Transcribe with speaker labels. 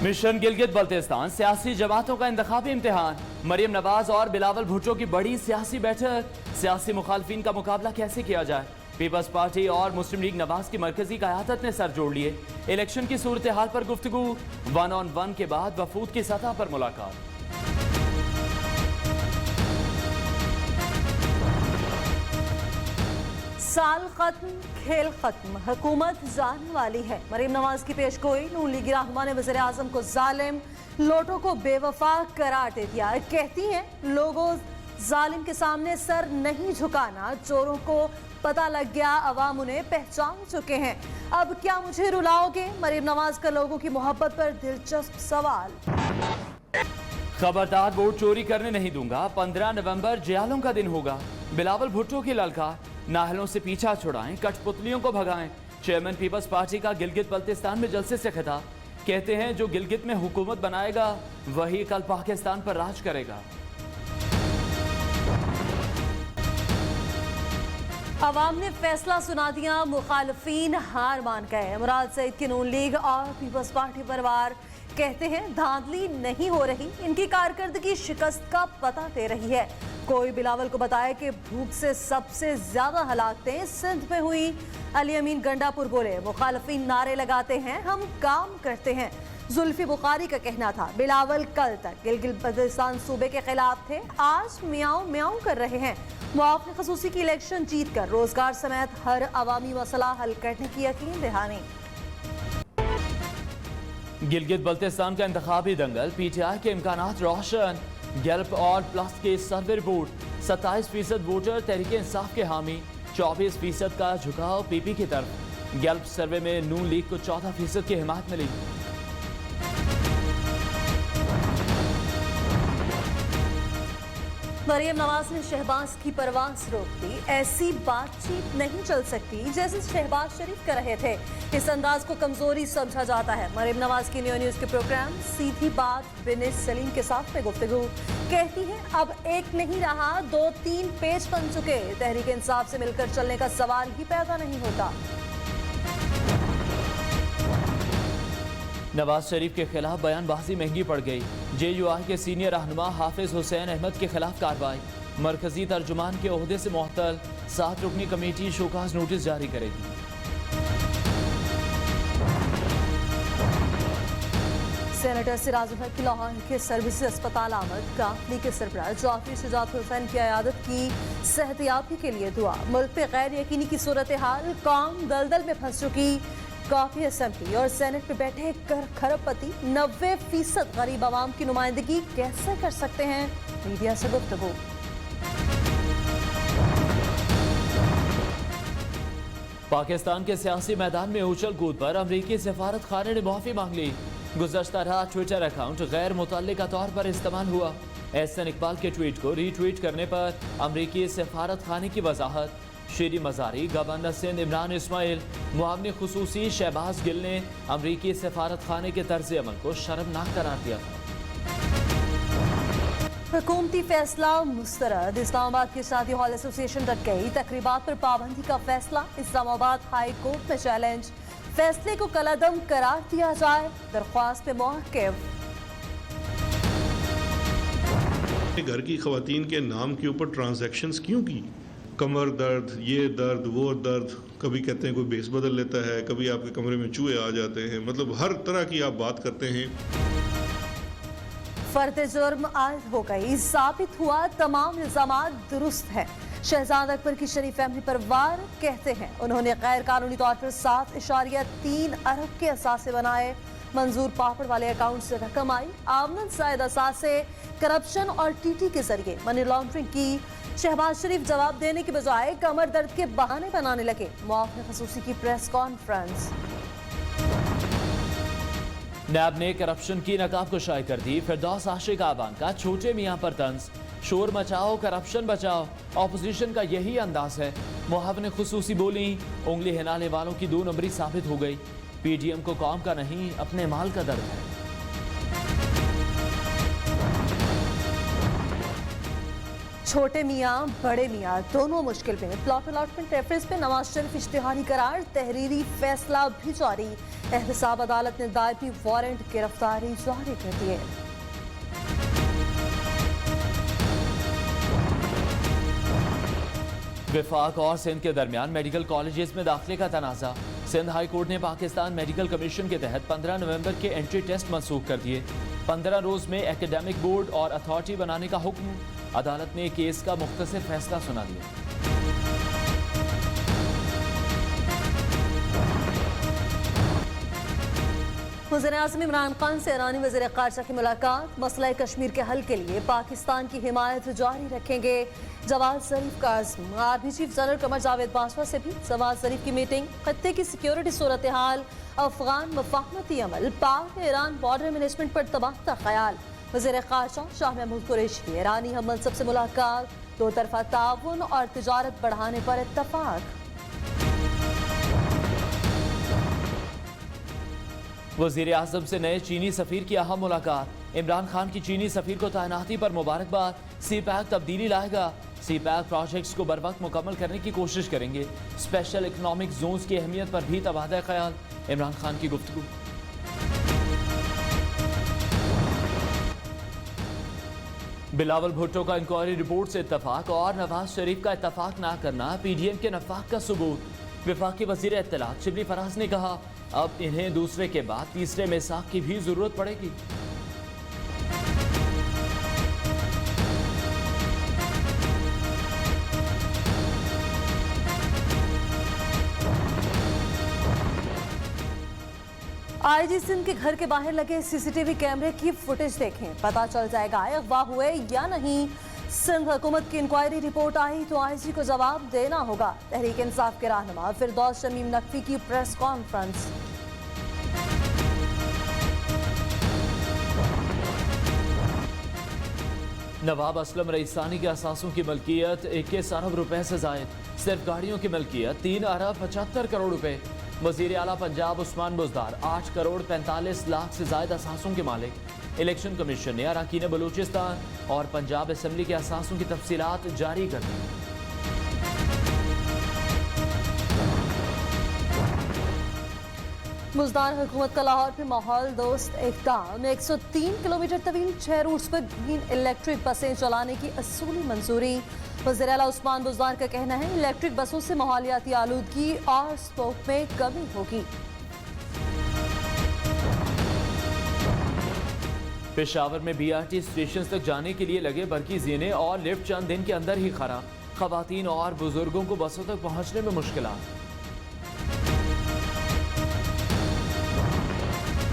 Speaker 1: Mission Gilgit Baltistan सियासी जमातों का इंतखाबी इम्तिहान। मरियम नवाज और बिलावल भुट्टो की बड़ी सियासी बैठक। सियासी मुखालफिन का मुकाबला कैसे किया जाए। पीपल्स पार्टी और मुस्लिम लीग नवाज की मरकजी क़यादत ने सर जोड़ लिए। इलेक्शन की सूरत हाल पर गुफ्तगू। 1-on-1 के बाद वफूद की सतह पर मुलाकात।
Speaker 2: साल खत्म, खेल खत्म, हुकूमत जाने वाली है। मरीम नवाज की पेशगोई। नून लीगी रहनुमा ने वज़ीर आज़म को जालिम, लोटों को बेवफा करार दे दिया। कहती हैं लोगों जालिम के सामने सर नहीं झुकाना। चोरों को पता लग गया, अवाम उन्हें पहचान चुके हैं। अब क्या मुझे रुलाओगे? मरीम नवाज का लोगों की मोहब्बत पर दिलचस्प सवाल।
Speaker 1: खबरदार वोट चोरी करने नहीं दूंगा। 15 नवंबर जियालों का दिन होगा। बिलावल भुट्टो की ललकार। नाहलों से पीछा छुड़ाएं, कठपुतलियों को भगाएं। चेयरमैन पीपल्स पार्टी का गिलगित बल्तिस्तान में जलसे से खिताब। कहते हैं जो गिलगित में हुकूमत बनाएगा वही कल पाकिस्तान पर राज करेगा।
Speaker 2: अवाम ने फैसला सुना दिया, मुखालफीन हार मान गए। मुराद सईद की नून लीग और पीपल्स पार्टी परिवार कहते हैं धांधली नहीं हो रही, इनकी कारकर्दगी शिकस्त का पता दे रही है। कोई बिलावल को बताया कि भूख से सबसे ज्यादा हलाकतें सिंध में हुई। अली अमीन गंडापुर बोले मुखालफीन नारे लगाते हैं, हम काम करते हैं। जुल्फी बुखारी का कहना था बिलावल कल तक गिलगित बल्तिस्तान सूबे के खिलाफ थे, आज म्याऊं म्याऊं कर रहे हैं। मुआफ़िक़ ख़ुसूसी की इलेक्शन जीत कर रोजगार समेत हर अवामी मसला हल करने की यकीन दहानी।
Speaker 1: गिलगित बल्तिस्तान का इंतखाबी दंगल। PTI के इम्कानात रोशन। गैल्प और प्लस के survey report. 27% voter Tehreek Insaf के हामी। 24% का झुकाव PP की तरफ। गैल्प सर्वे में नून लीग को 14% की हिमायत मिली।
Speaker 2: मरियम नवाज ने शहबाज की परवास रोक दी। ऐसी बातचीत नहीं चल सकती जैसे शहबाज शरीफ कर रहे थे। इस अंदाज को कमजोरी समझा जाता है। मरियम नवाज की न्यूज़ के प्रोग्राम सीधी बात बिन सलीम के साथ में गुफ्तगू। कहती है अब एक नहीं रहा, 2-3 पेज बन चुके। तहरीक इंसाफ से मिलकर चलने का सवाल ही पैदा नहीं होता।
Speaker 1: नवाज शरीफ के खिलाफ बयानबाजी महंगी पड़ गई। JUI के सीनियर रहनुमा हाफिज हुसैन अहमद के खिलाफ कार्रवाई। मरकजी तर्जुमान के ओहदे से मुअत्तल। 7 रुकनी कमेटी शोकाज नोटिस जारी करेगी।
Speaker 2: सेनेटर सिराजुल हक की लाहौर के सर्विस अस्पताल आमद। काफली के सरबराह जाफरी शुजात हुसैन की अयादत की सेहतियाबी के लिए दुआ। मुल्क पे गैर यकीनी की सूरत हाल, कौम दलदल में फंस चुकी। काफी असेंबली और सेनेट में बैठे कर खरबपति 90% गरीब आवाम की नुमाइंदगी कैसे कर सकते हैं? मीडिया से गुफ्तगू।
Speaker 1: पाकिस्तान के सियासी मैदान में उछल कूद पर अमरीकी सफारत खाने ने मुआफी मांग ली। गुज़श्ता रात ट्विटर अकाउंट गैर मुतल्लिका तौर पर इस्तेमाल हुआ। एहसन इकबाल के ट्वीट को रीट्वीट करने पर अमरीकी सफारत खाने की वजाहत। शेरी मजारी, गवर्नर सिंध इमरान इस्माइल, मुआवनी खुसूसी शहबाज गिल ने अमरीकी सफारत खाने के तर्ज अमल को शर्मनाक करार दिया था।
Speaker 2: हुकूमती फैसला मुस्तरद। इस्लामाबाद के शादी हॉल एसोसिएशन डट गई। तकरीबात पर पाबंदी का फैसला इस्लामाबाद हाई कोर्ट में चैलेंज। फैसले को कलादम करार दिया जाए, दरख्वास्त पे मौक़िफ़।
Speaker 3: घर की खवातीन के नाम के ऊपर ट्रांजैक्शंस क्यों की? कमर दर्द, ये दर्द, वो दर्द, कभी कहते हैं कोई बेस बदल लेता है, कभी आपके कमरे में चूहे आ जाते हैं, मतलब हर तरह की आप बात करते हैं।
Speaker 2: फर्द जुर्म आयद हो गई। साबित हुआ तमाम इल्जामात दुरुस्त है। शहजाद अकबर की शरीफ फैमिली पर वार। कहते हैं उन्होंने गैर कानूनी तौर पर 7.3 अरब के असासे बनाए। मंजूर पापड़ वाले अकाउंट से रकम आई। आमदन जायद असासे, करप्शन और TT के जरिए मनी लॉन्ड्रिंग की। शहबाज शरीफ जवाब देने के बजाय कमर दर्द के बहाने बनाने लगे। मुआफ़िक़ ख़ुसूसी की प्रेस कॉन्फ्रेंस।
Speaker 1: नैब ने करप्शन की नकाबकुशाई कर दी। फिरदौस आशिक आबान का छोटे मियाँ पर तंज। शोर मचाओ, करप्शन बचाओ। ऑपोजिशन का यही अंदाज है। मुआवनी खुसूसी बोली उंगली हिलाने वालों की 2 नंबरी साबित हो गई। PDM को कौम का नहीं अपने माल का दर्द है।
Speaker 2: छोटे मियाँ बड़े मियाँ दोनों मुश्किल में। प्लॉट अलॉटमेंट रेफरेंस पे नवाज शरीफ इश्तिहारी करार, तहरीरी फैसला भी जारी। एहतसाब अदालत ने दायर की वारंट गिरफ्तारी जारी कर दी है।
Speaker 1: विफाक और सिंध के दरमियान मेडिकल कॉलेजेस में दाखिले का तनाज़ा। सिंध हाई कोर्ट ने पाकिस्तान मेडिकल कमीशन के तहत 15 नवंबर के एंट्री टेस्ट मनसूख कर दिए। 15 रोज में एकेडमिक बोर्ड और अथॉरिटी बनाने का हुक्म। अदालत ने केस का मुख्तसर फैसला सुना दिया।
Speaker 2: वज़ीर-ए-आज़म इमरान खान से ईरानी वज़ीर ख़ारजा की मुलाकात। मसला कश्मीर के हल के लिए पाकिस्तान की हिमायत जारी रखेंगे। जवाद ज़रीफ का आज़म। Army chief general Qamar Javed Bajwa से भी जवाद ज़रीफ की मीटिंग। खत्ते की सिक्योरिटी सूरत हाल, अफगान मफाहमती अमल, पाक ईरान बॉर्डर मैनेजमेंट पर तबादला ख्याल। वज़ीर ख़ारजा शाह महमूद कुरैशी की ईरानी हम मनसब से मुलाकात। दो तरफा ताउन और तिजारत बढ़ाने पर इत्तफाक।
Speaker 1: वज़ीर आज़म से नए चीनी सफ़ीर की अहम मुलाकात। इमरान खान की चीनी सफ़ीर को तैनाती पर मुबारकबाद। सी पैक तब्दीली लाएगा। सी पैक प्रोजेक्ट्स को बर वक्त मुकम्मल करने की कोशिश करेंगे। स्पेशल इकनॉमिक जोन्स की अहमियत पर भी तबादला ख्याल। इमरान खान की गुफ्तगू। बिलावल भुट्टो का इंक्वायरी रिपोर्ट से इत्तफाक और नवाज शरीफ का इत्तफाक ना करना पीडीएम के नफाक का सबूत। विफाकी वज़ीर इत्तलात शिबली फराज ने कहा, अब इन्हें दूसरे के बाद तीसरे मिसाक की भी जरूरत पड़ेगी।
Speaker 2: आईजी सिंध के घर के बाहर लगे सीसीटीवी कैमरे की फुटेज देखें, पता चल जाएगा अगवा हुए या नहीं। सिंध हुकूमत की इंक्वायरी रिपोर्ट आई तो आईजी को जवाब देना होगा। तहरीक इंसाफ के रहनुमा फिरदौस शमीम नकवी की प्रेस कॉन्फ्रेंस।
Speaker 1: नवाब असलम रईसानी के असासों की मलकियत 21 अरब रुपए से जायद। सिर्फ गाड़ियों की मलकियत 3 अरब 75 करोड़ रुपए। वजीर आला पंजाब उस्मान बुज़दार 8 करोड़ 45 लाख से जायद असासों के मालिक। इलेक्शन कमीशन ने अरकान बलूचिस्तान और पंजाब असम्बली के असासों की तफसीलात जारी कर दी।
Speaker 2: बुज़दार हुकूमत का लाहौर में माहौल दोस्त इक़दाम। 103 किलोमीटर तवील 6 रूट्स पर ग्रीन इलेक्ट्रिक बसें चलाने की असूली मंजूरी। वज़ीर आला उस्मान बुज़दार का कहना है, इलेक्ट्रिक बसों से माहौलियाती आलूदगी और स्मोक में कमी होगी।
Speaker 1: पेशावर में बीआरटी स्टेशन तक जाने के लिए लगे बरकी जीने और लिफ्ट चंद दिन के अंदर ही खराब। खवातीन और बुजुर्गों को बसों तक पहुंचने में मुश्किलात।